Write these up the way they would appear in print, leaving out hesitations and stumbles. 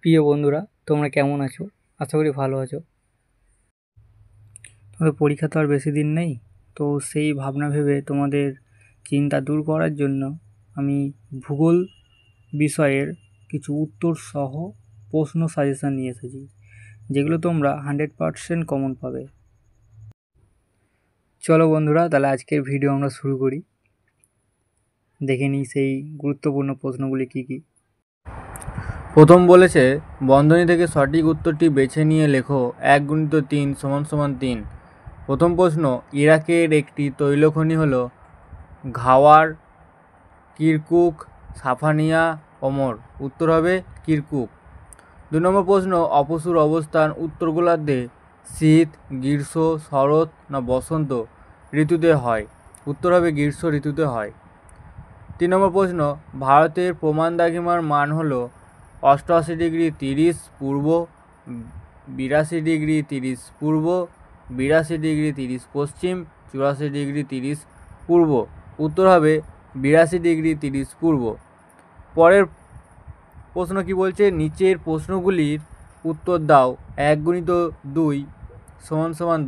প্রিয় বন্ধুরা, তোমরা কেমন আছো? আশা করি ভালো আছো। তোমাদের পরীক্ষা তো আর বেশি দিন নেই, তো সেই ভাবনা ভেবে তোমাদের চিন্তা দূর করার জন্য আমি ভূগোল বিষয়ের কিছু উত্তর সহ প্রশ্ন সাজেশান নিয়ে এসেছি, যেগুলো তোমরা 100% কমন পাবে। চলো বন্ধুরা, তাহলে আজকের ভিডিও আমরা শুরু করি। দেখে নিই সেই গুরুত্বপূর্ণ প্রশ্নগুলি কী কী। প্রথম বলেছে, বন্ধনী থেকে সঠিক উত্তরটি বেছে নিয়ে লেখো 1×3 = 3। প্রথম প্রশ্ন, ইরাকের একটি তৈলখনি হল ঘাওয়ার, কিরকুক, সাফানিয়া, ওমর। উত্তর হবে কিরকুক। 2 নম্বর প্রশ্ন, অপসূর অবস্থান উত্তর গোলার্ধে শীত, গ্রীষ্ম, শরৎ না বসন্ত ঋতুতে হয়। উত্তর হবে গ্রীষ্ম ঋতুতে হয়। 3 নম্বর প্রশ্ন, ভারতের প্রমাণ দ্রাঘিমার মান হল 88°30' পূর্ব, 82°30' পূর্ব, 82°30' পশ্চিম, 84°30' পূর্ব। উত্তর হবে 82°30' পূর্ব। পরের প্রশ্ন কি বলছে, নিচের প্রশ্নগুলির উত্তর দাও। 1×2 =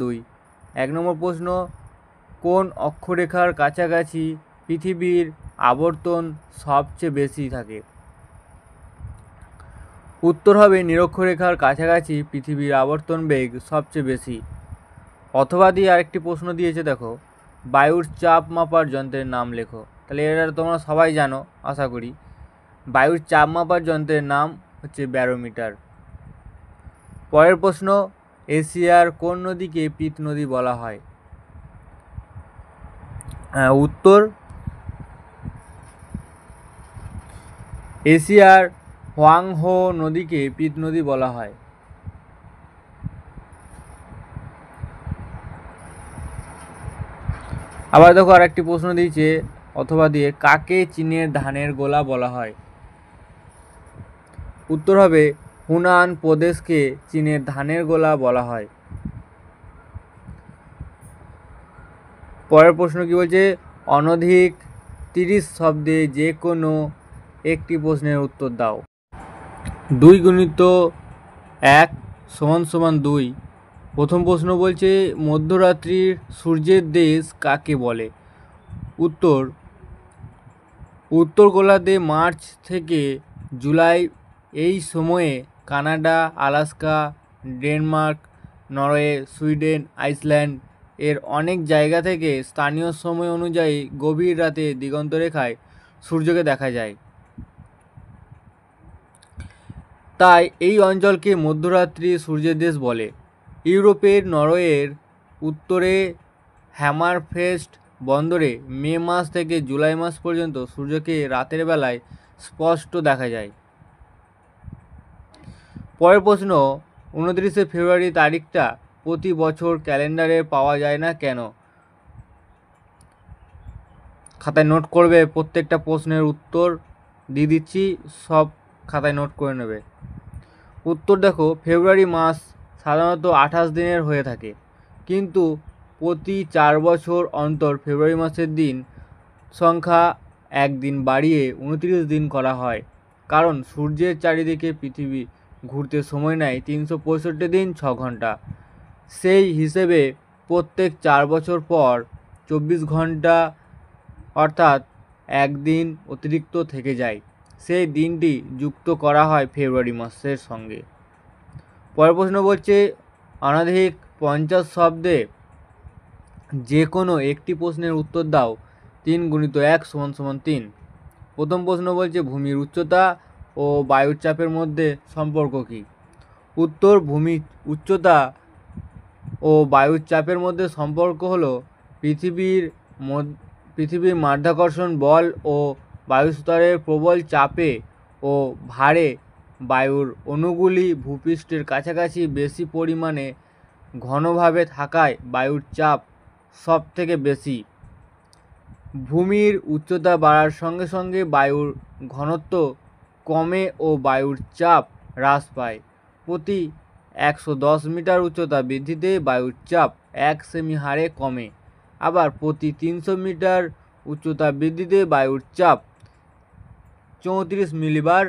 2। 1 নম্বর প্রশ্ন, কোন অক্ষরেখার কাছাকাছি পৃথিবীর আবর্তন সবচেয়ে বেশি থাকে? উত্তর হবে নিরক্ষরেখার কাছাকাছি পৃথিবীর আবর্তন বেগ সবচেয়ে বেশি। অথবা দিয়ে আরেকটি প্রশ্ন দিয়েছে, দেখো, বায়ুর চাপ মাপার যন্ত্রের নাম লেখো। তাহলে এটা তোমরা সবাই জানো আশা করি। বায়ুর চাপ মাপার যন্ত্রের নাম হচ্ছে ব্যারোমিটার। পরের প্রশ্ন, এশিয়ার কোন নদীকে পিত নদী বলা হয়? উত্তর, এশিয়ার হোয়াংহো নদীকে পিত নদী বলা হয়। আবার দেখো আরেকটি প্রশ্ন দিয়েছে অথবা দিয়ে, কাকে চীনের ধানের গোলা বলা হয়? উত্তর হবে হুনান প্রদেশকে চীনের ধানের গোলা বলা হয়। পরের প্রশ্ন কি বলছে, অনধিক 30 শব্দে যে কোনো একটি প্রশ্নের উত্তর দাও। 2×1 = 2। প্রথম প্রশ্ন বলছে, মধ্যরাত্রির সূর্যের দেশ কাকে বলে? উত্তর, উত্তর গোলার্ধে মার্চ থেকে জুলাই এই সময়ে Canada, Alaska, Denmark, Norway, Sweden, Iceland এর অনেক জায়গা থেকে স্থানীয় সময় অনুযায়ী গভীর রাতে দিগন্তরেখায় সূর্যকে দেখা যায়। তাই এই অঞ্চলকে মধ্যরাত্রি সূর্যের দেশ বলে। ইউরোপের নরওয়ের উত্তরে হ্যামারফেস্ট বন্দরে মে মাস থেকে জুলাই মাস পর্যন্ত সূর্যকে রাতের বেলায় স্পষ্ট দেখা যায়। পরের প্রশ্ন, 29শে ফেব্রুয়ারি তারিখটা প্রতি বছর ক্যালেন্ডারে পাওয়া যায় না কেন? খাতায় নোট করবে, প্রত্যেকটা প্রশ্নের উত্তর দিয়ে দিচ্ছি, সব খাতায় নোট করে নেবে। উত্তর দেখো, ফেব্রুয়ারি মাস সাধারণত 28 দিনের হয়ে থাকে, কিন্তু প্রতি 4 বছর অন্তর ফেব্রুয়ারি মাসের দিন সংখ্যা 1 দিন বাড়িয়ে 29 দিন করা হয়, কারণ সূর্যের চারিদিকে পৃথিবী ঘুরতে সময় নেয় 365 দিন 6 ঘন্টা। সেই হিসেবে প্রত্যেক 4 বছর পর 24 ঘন্টা অর্থাৎ 1 দিন অতিরিক্ত থেকে যায়, সেই দিনটি যুক্ত করা হয় ফেব্রুয়ারি মাসের সঙ্গে। পরের প্রশ্ন বলছে, অনধিক 50 শব্দে যে কোনো একটি প্রশ্নের উত্তর দাও। 3×1 = 3। প্রথম প্রশ্ন বলছে, ভূমির উচ্চতা ও বায়ুর চাপের মধ্যে সম্পর্ক কী? উত্তর, ভূমির উচ্চতা ও বায়ুর চাপের মধ্যে সম্পর্ক হলো পৃথিবীর মাধ্যাকর্ষণ বল ও বায়ুস্তরের প্রবল চাপে ও ভারে বায়ুর অণুগুলি ভূপৃষ্ঠের কাছাকাছি বেশি পরিমাণে ঘনভাবে থাকায় বায়ুর চাপ সব থেকে বেশি। ভূমির উচ্চতা বাড়ার সঙ্গে সঙ্গে বায়ুর ঘনত্ব কমে ও বায়ুর চাপ হ্রাস পায়। প্রতি 110 মিটার উচ্চতা বৃদ্ধিতে বায়ুর চাপ 1 সেমি হারে কমে। আবার প্রতি 300 মিটার উচ্চতা বৃদ্ধিতে বায়ুর চাপ 34 মিলিবার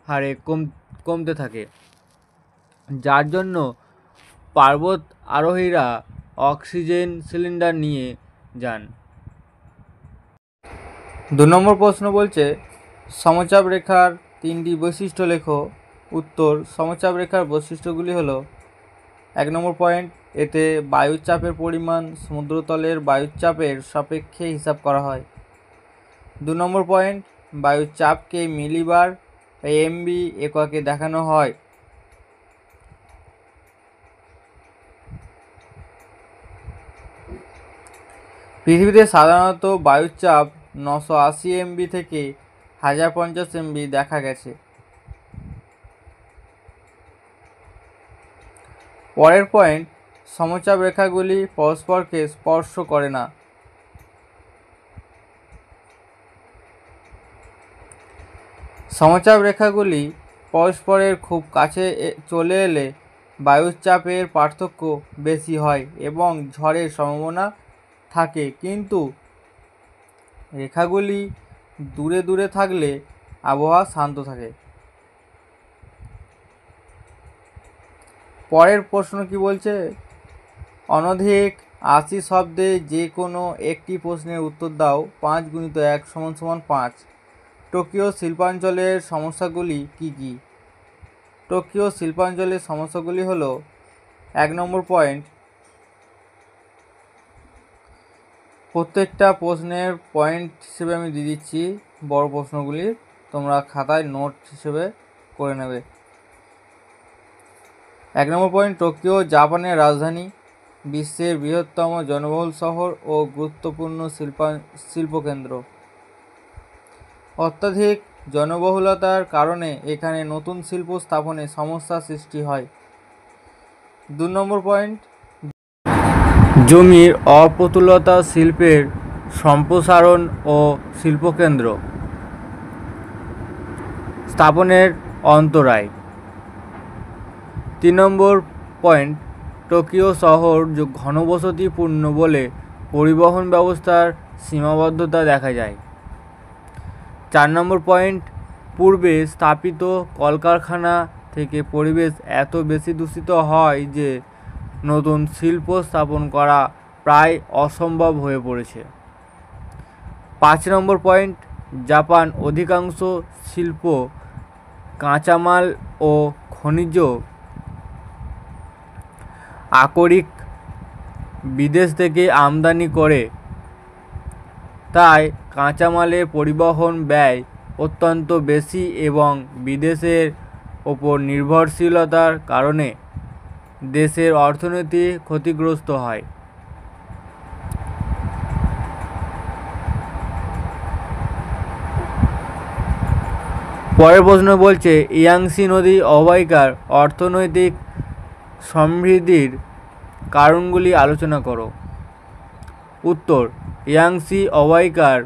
হারে কমতে থাকে, যার জন্য পর্বত আরোহীরা অক্সিজেন সিলিন্ডার নিয়ে যান। 2 নম্বর প্রশ্ন বলছে সমচাপ রেখার 3টি বৈশিষ্ট্য লেখো। উত্তর, সমচাপ রেখার বৈশিষ্ট্যগুলি হলো: 1 নম্বর পয়েন্ট, এতে বায়ুচাপের পরিমাণ সমুদ্রতলের বায়ুচাপের সাপেক্ষে হিসাব করা হয়। 2 নম্বর পয়েন্ট, বায়ুচাপকে মিলিবার এমবি এককে দেখানো হয়। পৃথিবীতে সাধারণত বায়ুচাপ 980 এমবি থেকে 1050 এমবি দেখা গেছে। পরের পয়েন্ট, সমচাপ রেখাগুলি পরস্পরকে স্পর্শ করে না। সমচাপ রেখাগুলি পরস্পরের খুব কাছে চলে এলে বায়ুচাপের পার্থক্য বেশি হয় এবং ঝড়ের সম্ভাবনা থাকে, কিন্তু রেখাগুলি দূরে দূরে থাকলে আবহাওয়া শান্ত থাকে। পরের প্রশ্ন কি বলছে, অনধিক 80 শব্দে যে কোনো একটি প্রশ্নের উত্তর দাও। 5 × 1 = 5। টোকিও শিল্পাঞ্চলের সমস্যাগুলি কি কি? টোকিও শিল্পাঞ্চলের সমস্যাগুলি হলো: 1 নম্বর পয়েন্ট, প্রত্যেকটা প্রশ্নের পয়েন্ট হিসেবে আমি দিয়ে দিচ্ছি, বড় প্রশ্নগুলি তোমরা খাতায় নোট হিসেবে করে নেবে। 1 নম্বর পয়েন্ট, টোকিও জাপানের রাজধানী, বিশ্বের বৃহত্তম জনবহুল শহর ও গুরুত্বপূর্ণ শিল্পকেন্দ্র। অত্যাধিক জনবহুলতার কারণে এখানে নতুন শিল্প স্থাপনে সমস্যা সৃষ্টি হয়। 2 নম্বর পয়েন্ট, জমির অপ্রতুলতা শিল্পের সম্প্রসারণ ও শিল্পকেন্দ্র স্থাপনের অন্তরায়। 3 নম্বর পয়েন্ট, টোকিও শহর ঘনবসতিপূর্ণ বলে পরিবহন ব্যবস্থার সীমাবদ্ধতা দেখা যায়। 4 নম্বর পয়েন্ট, পূর্বে স্থাপিত কলকারখানা থেকে পরিবেশ এত বেশি দূষিত হয় যে নতুন শিল্প স্থাপন করা প্রায় অসম্ভব হয়ে পড়েছে। 5 নম্বর পয়েন্ট, জাপান অধিকাংশ শিল্প কাঁচামাল ও খনিজ আকরিক বিদেশ থেকে আমদানি করে, তাই কাঁচামালের পরিবহন ব্যয় অত্যন্ত বেশি এবং বিদেশের ওপর নির্ভরশীলতার কারণে দেশের অর্থনীতি ক্ষতিগ্রস্ত হয়। পরের প্রশ্ন বলছে ইয়াংসি নদী অববাহিকার অর্থনৈতিক সমৃদ্ধির কারণগুলি আলোচনা করো। উত্তর, ইয়াংসি অববাহিকার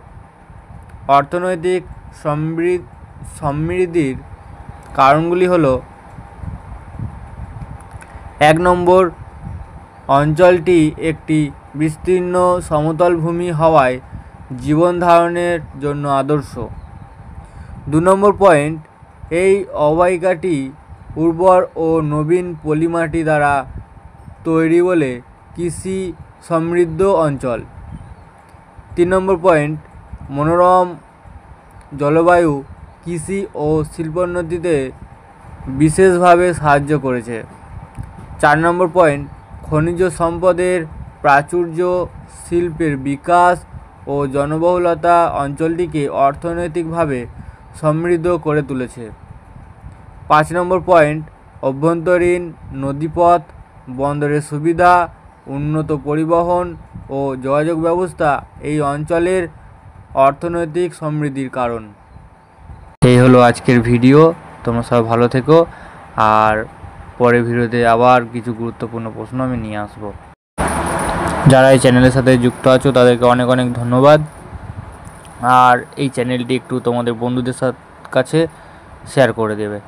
অর্থনৈতিক সমৃদ্ধির কারণগুলি হলো: 1 নম্বর, অঞ্চলটি একটি বিস্তীর্ণ সমতল ভূমি হওয়ায় জীবন ধারণের জন্য আদর্শ। 2 নম্বর পয়েন্ট, এই অববাহিকাটি উর্বর ও নবীন পলিমাটি দ্বারা তৈরি বলে কৃষি সমৃদ্ধ অঞ্চল। 3 নম্বর পয়েন্ট, মনোরম জলবায়ু কৃষি ও শিল্পোন্নতিতে বিশেষভাবে সাহায্য করেছে। 4 নম্বর পয়েন্ট, খনিজ সম্পদের প্রাচুর্য শিল্পের বিকাশ ও জনবহুলতা অঞ্চলটিকে অর্থনৈতিকভাবে সমৃদ্ধ করে তুলেছে। 5 নম্বর পয়েন্ট, অভ্যন্তরীণ নদীপথ, বন্দরের সুবিধা, উন্নত পরিবহন ও যোগাযোগ ব্যবস্থা এই অঞ্চলের অর্থনৈতিক সমৃদ্ধির কারণ। এই হলো আজকের ভিডিও। তোমরা সবাই ভালো থেকো, আর পরের ভিডিওতে আবার কিছু গুরুত্বপূর্ণ প্রশ্ন আমি নিয়ে আসব। যারা এই চ্যানেলের সাথে যুক্ত আছো তাদেরকে অনেক অনেক ধন্যবাদ, আর এই চ্যানেলটি একটু তোমাদের বন্ধুদের কাছে শেয়ার করে দেবে।